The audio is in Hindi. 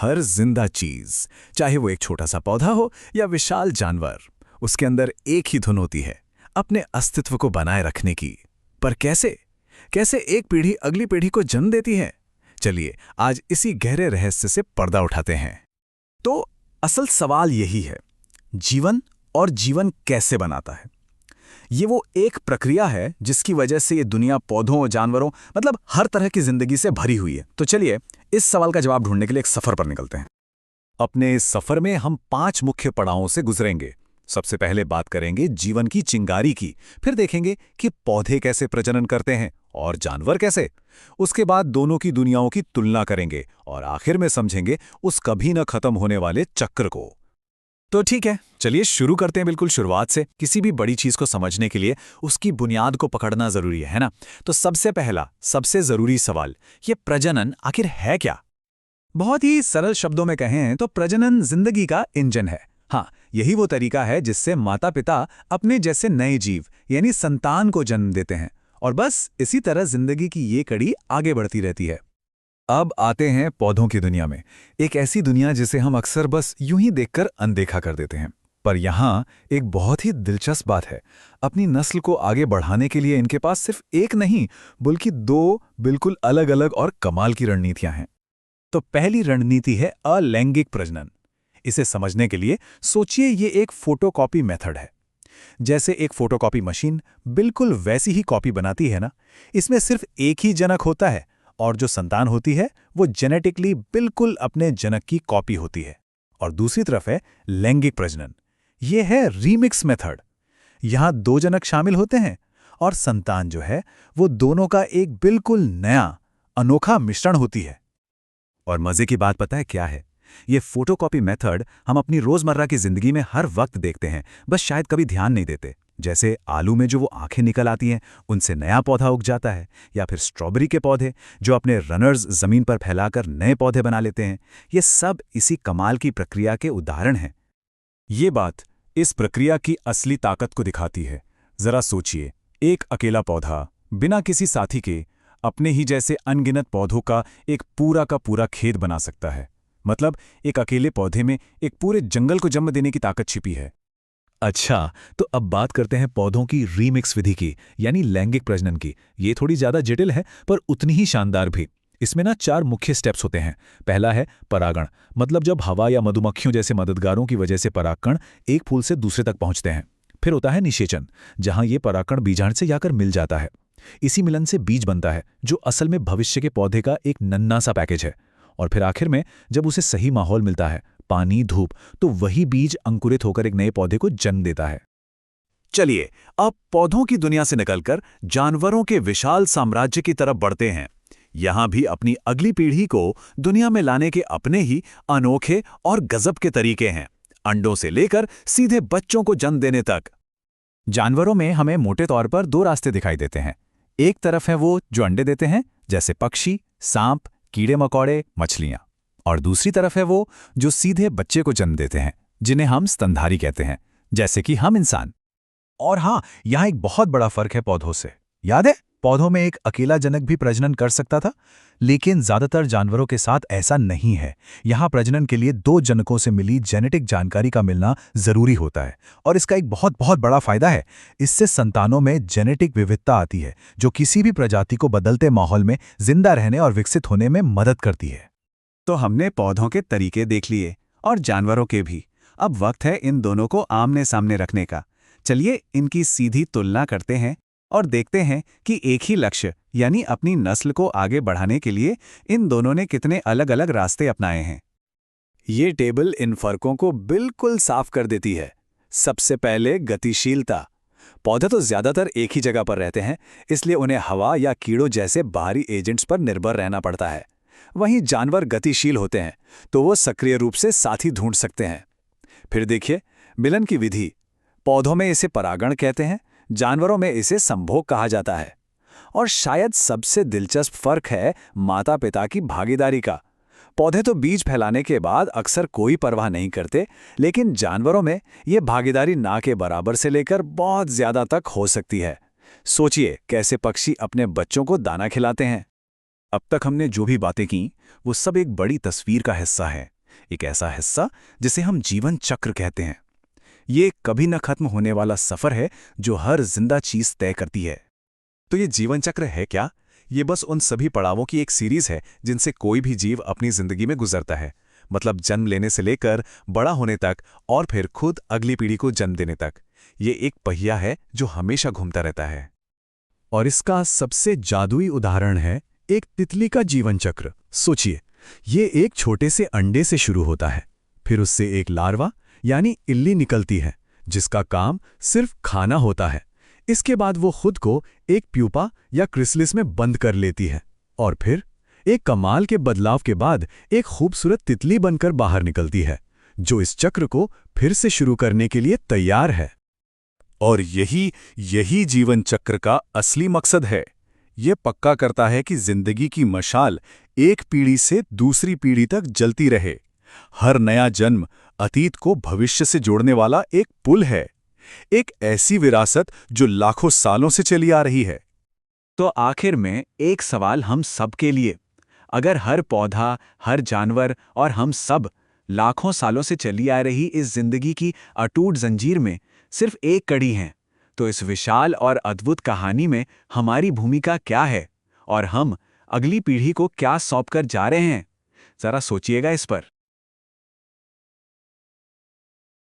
हर जिंदा चीज, चाहे वो एक छोटा सा पौधा हो या विशाल जानवर, उसके अंदर एक ही धुन होती है, अपने अस्तित्व को बनाए रखने की। पर कैसे कैसे एक पीढ़ी अगली पीढ़ी को जन्म देती है? चलिए आज इसी गहरे रहस्य से पर्दा उठाते हैं। तो असल सवाल यही है, जीवन और जीवन कैसे बनाता है? ये वो एक प्रक्रिया है जिसकी वजह से ये दुनिया पौधों, जानवरों, मतलब हर तरह की जिंदगी से भरी हुई है। तो चलिए इस सवाल का जवाब ढूंढने के लिए एक सफर पर निकलते हैं। अपने इस सफर में हम 5 मुख्य पड़ावों से गुजरेंगे। सबसे पहले बात करेंगे जीवन की चिंगारी की, फिर देखेंगे कि पौधे कैसे प्रजनन करते हैं और जानवर कैसे। उसके बाद दोनों की दुनियाओं की तुलना करेंगे और आखिर में समझेंगे उस कभी न खत्म होने वाले चक्र को। तो ठीक है, चलिए शुरू करते हैं बिल्कुल शुरुआत से। किसी भी बड़ी चीज को समझने के लिए उसकी बुनियाद को पकड़ना जरूरी है ना? तो सबसे पहला, सबसे जरूरी सवाल, ये प्रजनन आखिर है क्या? बहुत ही सरल शब्दों में कहें तो प्रजनन जिंदगी का इंजन है। हाँ, यही वो तरीका है जिससे माता पिता अपने जैसे नए जीव यानी संतान को जन्म देते हैं, और बस इसी तरह जिंदगी की ये कड़ी आगे बढ़ती रहती है। अब आते हैं पौधों की दुनिया में, एक ऐसी दुनिया जिसे हम अक्सर बस यूं ही देखकर अनदेखा कर देते हैं। पर यहाँ एक बहुत ही दिलचस्प बात है। अपनी नस्ल को आगे बढ़ाने के लिए इनके पास सिर्फ एक नहीं बल्कि 2 बिल्कुल अलग अलग और कमाल की रणनीतियां हैं। तो पहली रणनीति है अलैंगिक प्रजनन। इसे समझने के लिए सोचिए ये एक फोटोकॉपी मेथड है। जैसे एक फोटोकॉपी मशीन बिल्कुल वैसी ही कॉपी बनाती है ना, इसमें सिर्फ एक ही जनक होता है और जो संतान होती है वो जेनेटिकली बिल्कुल अपने जनक की कॉपी होती है। और दूसरी तरफ है लैंगिक प्रजनन। ये है रीमिक्स मेथड। यहां 2 जनक शामिल होते हैं और संतान जो है वो दोनों का एक बिल्कुल नया अनोखा मिश्रण होती है। और मजे की बात पता है क्या है? ये फोटोकॉपी मेथड हम अपनी रोजमर्रा की जिंदगी में हर वक्त देखते हैं, बस शायद कभी ध्यान नहीं देते। जैसे आलू में जो वो आंखें निकल आती हैं, उनसे नया पौधा उग जाता है, या फिर स्ट्रॉबेरी के पौधे जो अपने रनर्स जमीन पर फैलाकर नए पौधे बना लेते हैं। ये सब इसी कमाल की प्रक्रिया के उदाहरण हैं। ये बात इस प्रक्रिया की असली ताकत को दिखाती है। जरा सोचिए, एक अकेला पौधा बिना किसी साथी के अपने ही जैसे अनगिनत पौधों का एक पूरा का पूरा खेत बना सकता है। मतलब एक अकेले पौधे में एक पूरे जंगल को जन्म देने की ताकत छिपी है। अच्छा, तो अब बात करते हैं पौधों की रीमिक्स विधि की, यानी लैंगिक प्रजनन की। ये थोड़ी ज्यादा जटिल है पर उतनी ही शानदार भी। इसमें ना 4 मुख्य स्टेप्स होते हैं। पहला है परागण, मतलब जब हवा या मधुमक्खियों जैसे मददगारों की वजह से परागकण एक फूल से दूसरे तक पहुंचते हैं। फिर होता है निषेचन, जहां ये परागकण बीजांड से जाकर मिल जाता है। इसी मिलन से बीज बनता है जो असल में भविष्य के पौधे का एक नन्हा सा पैकेज है। और फिर आखिर में जब उसे सही माहौल मिलता है, पानी, धूप, तो वही बीज अंकुरित होकर एक नए पौधे को जन्म देता है। चलिए अब पौधों की दुनिया से निकलकर जानवरों के विशाल साम्राज्य की तरफ बढ़ते हैं। यहां भी अपनी अगली पीढ़ी को दुनिया में लाने के अपने ही अनोखे और गजब के तरीके हैं, अंडों से लेकर सीधे बच्चों को जन्म देने तक। जानवरों में हमें मोटे तौर पर 2 रास्ते दिखाई देते हैं। एक तरफ है वो जो अंडे देते हैं, जैसे पक्षी, सांप, कीड़े मकोड़े, मछलियां। और दूसरी तरफ है वो जो सीधे बच्चे को जन्म देते हैं, जिन्हें हम स्तनधारी कहते हैं, जैसे कि हम इंसान। और हां, यहां एक बहुत बड़ा फर्क है पौधों से। याद है, पौधों में एक अकेला जनक भी प्रजनन कर सकता था, लेकिन ज्यादातर जानवरों के साथ ऐसा नहीं है। यहां प्रजनन के लिए 2 जनकों से मिली जेनेटिक जानकारी का मिलना जरूरी होता है। और इसका एक बहुत बहुत बड़ा फायदा है, इससे संतानों में जेनेटिक विविधता आती है जो किसी भी प्रजाति को बदलते माहौल में जिंदा रहने और विकसित होने में मदद करती है। तो हमने पौधों के तरीके देख लिए और जानवरों के भी। अब वक्त है इन दोनों को आमने सामने रखने का। चलिए इनकी सीधी तुलना करते हैं और देखते हैं कि एक ही लक्ष्य यानी अपनी नस्ल को आगे बढ़ाने के लिए इन दोनों ने कितने अलग अलग रास्ते अपनाए हैं। ये टेबल इन फर्कों को बिल्कुल साफ कर देती है। सबसे पहले गतिशीलता। पौधे तो ज्यादातर एक ही जगह पर रहते हैं, इसलिए उन्हें हवा या कीड़ों जैसे बाहरी एजेंट्स पर निर्भर रहना पड़ता है। वहीं जानवर गतिशील होते हैं तो वो सक्रिय रूप से साथी ढूंढ सकते हैं। फिर देखिए मिलन की विधि। पौधों में इसे परागण कहते हैं, जानवरों में इसे संभोग कहा जाता है। और शायद सबसे दिलचस्प फर्क है माता पिता की भागीदारी का। पौधे तो बीज फैलाने के बाद अक्सर कोई परवाह नहीं करते, लेकिन जानवरों में ये भागीदारी ना के बराबर से लेकर बहुत ज्यादा तक हो सकती है। सोचिए कैसे पक्षी अपने बच्चों को दाना खिलाते हैं। अब तक हमने जो भी बातें की वो सब एक बड़ी तस्वीर का हिस्सा है, एक ऐसा हिस्सा जिसे हम जीवन चक्र कहते हैं। ये कभी न खत्म होने वाला सफर है जो हर जिंदा चीज तय करती है। तो ये जीवन चक्र है क्या? ये बस उन सभी पड़ावों की एक सीरीज है जिनसे कोई भी जीव अपनी जिंदगी में गुजरता है। मतलब जन्म लेने से लेकर बड़ा होने तक और फिर खुद अगली पीढ़ी को जन्म देने तक। ये एक पहिया है जो हमेशा घूमता रहता है। और इसका सबसे जादुई उदाहरण है एक तितली का जीवन चक्र। सोचिए, ये एक छोटे से अंडे से शुरू होता है, फिर उससे एक लार्वा यानी इल्ली निकलती है जिसका काम सिर्फ खाना होता है। इसके बाद वो खुद को एक प्यूपा या क्रिसलिस में बंद कर लेती है और फिर एक कमाल के बदलाव के बाद एक खूबसूरत तितली बनकर बाहर निकलती है जो इस चक्र को फिर से शुरू करने के लिए तैयार है। और यही जीवन चक्र का असली मकसद है। ये पक्का करता है कि जिंदगी की मशाल एक पीढ़ी से दूसरी पीढ़ी तक जलती रहे। हर नया जन्म अतीत को भविष्य से जोड़ने वाला एक पुल है, एक ऐसी विरासत जो लाखों सालों से चली आ रही है। तो आखिर में एक सवाल हम सब के लिए, अगर हर पौधा, हर जानवर और हम सब लाखों सालों से चली आ रही इस जिंदगी की अटूट जंजीर में सिर्फ एक कड़ी हैं, तो इस विशाल और अद्भुत कहानी में हमारी भूमिका क्या है और हम अगली पीढ़ी को क्या सौंपकर जा रहे हैं? जरा सोचिएगा इस पर।